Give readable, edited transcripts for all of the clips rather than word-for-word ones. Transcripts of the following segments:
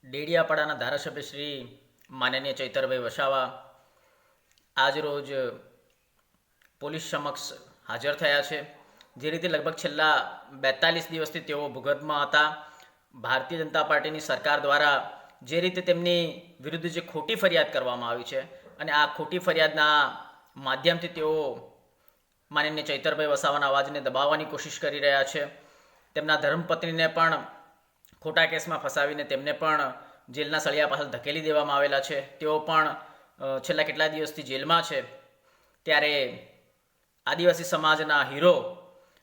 ડેડિયાપાડાના ધારાસભ્ય શ્રી માનનીય ચૈતરભાઈ વસાવા આજરોજ પોલીસ સમક્ષ હાજર થયા છે। જે રીતે લગભગ છેલ્લા 42 દિવસથી તેઓ ભૂગર્ભમાં હતા। ભારતીય જનતા પાર્ટીની સરકાર દ્વારા જે રીતે તેમની વિરુદ્ધ જે ખોટી ફરિયાદ કરવામાં આવી છે અને આ ખોટી ફરિયાદના માધ્યમથી તેઓ માનનીય ચૈતરભાઈ વસાવાના અવાજને દબાવવાની કોશિશ કરી રહ્યા છે। તેમના ધર્મપત્નીને પણ ખોટા કેસમાં ફસાવીને તેમને પણ જેલના સળિયા પાછળ ધકેલી દેવામાં આવેલા છે। તેઓ પણ છેલ્લા કેટલા દિવસથી જેલમાં છે। ત્યારે આદિવાસી સમાજના હીરો,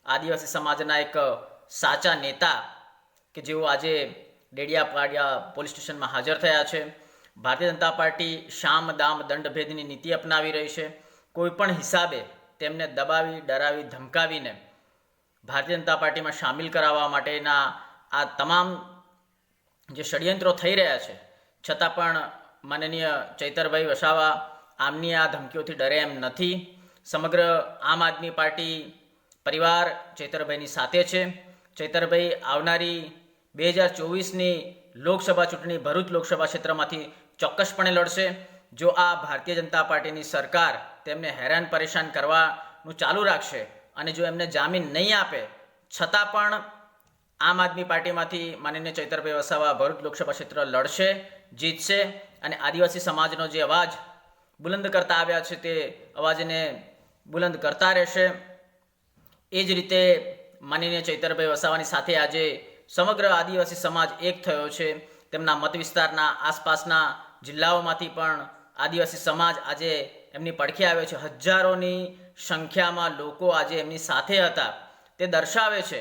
આદિવાસી સમાજના એક સાચા નેતા કે જેઓ આજે ડેડિયાપાડા પોલીસ સ્ટેશનમાં હાજર થયા છે। ભારતીય જનતા પાર્ટી શામ દામ દંડભેદની નીતિ અપનાવી રહી છે। કોઈ પણ હિસાબે તેમને દબાવી, ડરાવી, ધમકાવીને ભારતીય જનતા પાર્ટીમાં સામેલ કરાવવા માટેના આ તમામ જે ષડયંત્રો થઈ રહ્યા છે, છતાં પણ માનનીય ચૈતરભાઈ વસાવા આમની આ ધમકીઓથી ડરે એમ નથી। સમગ્ર આમ આદમી પાર્ટી પરિવાર ચૈતરભાઈની સાથે છે। ચૈતરભાઈ આવનારી 2024ની લોકસભા ચૂંટણી ભરૂચ લોકસભા ક્ષેત્રમાંથી ચોક્કસપણે લડશે। જો આ ભારતીય જનતા પાર્ટીની સરકાર તેમને હેરાન પરેશાન કરવાનું ચાલુ રાખશે અને જો એમને જામીન નહીં આપે છતાં પણ આમ આદમી પાર્ટીમાંથી માનનીય ચૈતરભાઈ વસાવા ભરૂચ લોકસભા ક્ષેત્ર લડશે, જીતશે અને આદિવાસી સમાજનો જે અવાજ બુલંદ કરતા આવ્યા છે તે અવાજને બુલંદ કરતા રહેશે। એ જ રીતે માનનીય ચૈતરભાઈ વસાવાની સાથે આજે સમગ્ર આદિવાસી સમાજ એક થયો છે। તેમના મત વિસ્તારના આસપાસના જિલ્લાઓમાંથી પણ આદિવાસી સમાજ આજે એમની પડખે આવ્યો છે। હજારોની સંખ્યામાં લોકો આજે એમની સાથે હતા। તે દર્શાવે છે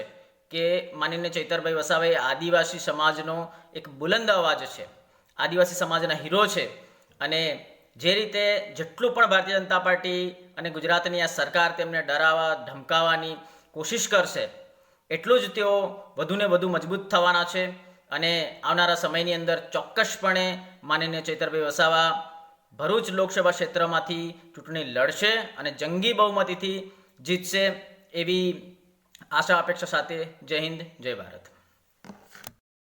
કે માનનીય ચૈતરભાઈ વસાવા એ આદિવાસી સમાજનો એક બુલંદ અવાજ છે, આદિવાસી સમાજના હીરો છે। અને જે રીતે જેટલું પણ ભારતીય જનતા પાર્ટી અને ગુજરાતની આ સરકાર તેમને ડરાવવા ધમકાવવાની કોશિશ કરશે એટલું જ તેઓ વધુને વધુ મજબૂત થવાના છે અને આવનારા સમયની અંદર ચોક્કસપણે માનનીય ચૈતરભાઈ વસાવા ભરૂચ લોકસભા ક્ષેત્રમાંથી ચૂંટણી લડશે અને જંગી બહુમતીથી જીતશે એવી આશા અપેક્ષા સાથે જય હિન્દ, જય ભારત।